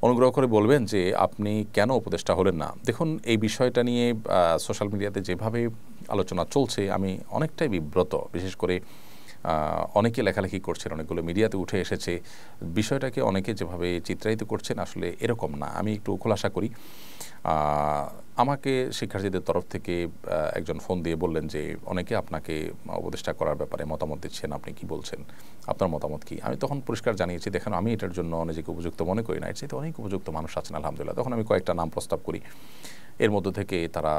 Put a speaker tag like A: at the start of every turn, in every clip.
A: অনুগ্রহ করে বলবেন যে আপনি কেন উপদেষ্টা হলেন না। দেখুন, এই বিষয়টা নিয়ে সোশ্যাল মিডিয়াতে যেভাবে আলোচনা চলছে আমি অনেকটাই বিব্রত। বিশেষ করে অনেকে লেখালেখি করছেন, অনেকগুলো মিডিয়াতে উঠে এসেছে। বিষয়টাকে অনেকে যেভাবে চিত্রায়িত করছেন আসলে এরকম না। আমি একটু খোলাসা করি। আমাকে শিক্ষার্থীদের তরফ থেকে একজন ফোন দিয়ে বললেন যে অনেকে আপনাকে উপদেষ্টা করার ব্যাপারে মতামত দিচ্ছেন, আপনি কি বলছেন, আপনার মতামত কি। আমি তখন পরিষ্কার জানিয়েছি, দেখেন আমি এটার জন্য নিজেকে উপযুক্ত মনে করি না, এর চাইতে অনেক উপযুক্ত মানুষ আছেন আলহামদুলিল্লাহ। তখন আমি কয়েকটা নাম প্রস্তাব করি, এর মধ্য থেকে তারা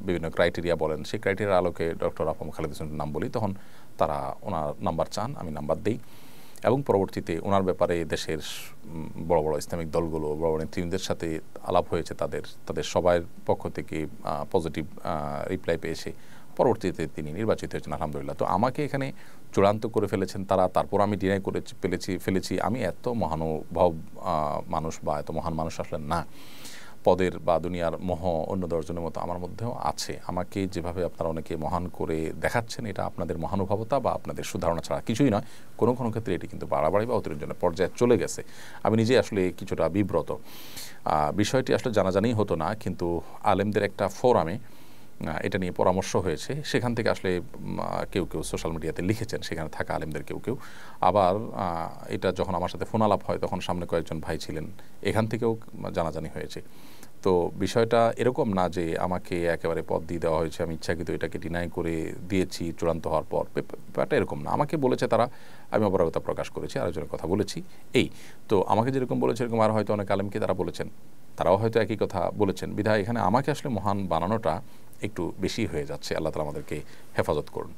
A: বিভিন্ন ক্রাইটেরিয়া বলেন, সেই ক্রাইটেরিয়ার আলোকে ডক্টর আফম খালেদ হোসেনের নাম বলি। তখন তারা ওনার নাম্বার চান, আমি নাম্বার দিই এবং পরবর্তীতে ওনার ব্যাপারে দেশের বড় বড় ইসলামিক দলগুলো, বড় বড় নেতৃবৃন্দের সাথে আলাপ হয়েছে, তাদের সবার পক্ষ থেকে পজিটিভ রিপ্লাই পেয়েছে। পরবর্তীতে তিনি নির্বাচিত হয়েছেন আলহামদুলিল্লাহ। তো আমাকে এখানে চূড়ান্ত করে ফেলেছেন তারা, তারপর আমি ডিনাই করে ফেলেছি আমি এত মহানুভব মানুষ বা এত মহান মানুষ আসলে না। পদের বা দুনিয়ার মোহ অন্য দশজনের মতো আমার মধ্যেও আছে। আমাকে যেভাবে আপনারা অনেকে মহান করে দেখাচ্ছেন, এটা আপনাদের মহানুভবতা বা আপনাদের সুধারণা ছাড়া কিছুই নয়। কোনো কোনো ক্ষেত্রে এটি কিন্তু বাড়াবাড়ি বা অতিরঞ্জনের পর্যায়ে চলে গেছে। আমি নিজে আসলে কিছুটা বিব্রত। বিষয়টি আসলে জানাজানি হতো না, কিন্তু আলেমদের একটা ফোরামে এটা নিয়ে পরামর্শ হয়েছে। সেখান থেকে আসলে কেউ কেউ সোশ্যাল মিডিয়াতে লিখেছেন, সেখানে থাকা আলেমদের কেউ কেউ। আবার এটা যখন আমার সাথে ফোন আলাপ হয় তখন সামনে কয়েকজন ভাই ছিলেন, এখান থেকেও জানাজানি হয়েছে। তো বিষয়টা এরকম না যে আমাকে একেবারে পদ দিয়ে দেওয়া হয়েছে, আমি ইচ্ছাকৃত এটাকে ডিনাই করে দিয়েছি চূড়ান্ত হওয়ার পর। ব্যাপারটা এরকম না। আমাকে বলেছে তারা, আমি অপারগতা প্রকাশ করেছি, আরেকজনের কথা বলেছি। এই তো আমাকে যেরকম বলেছে এরকম আর হয়তো অনেক আলেমকে তারা বলেছেন, তারাও হয়তো একই কথা বলেছেন। বিধায় এখানে আমাকে আসলে মহান বানানোটা একটু বেশি হয়ে যাচ্ছে। আল্লাহ তাআলা আমাদেরকে হেফাজত করুন।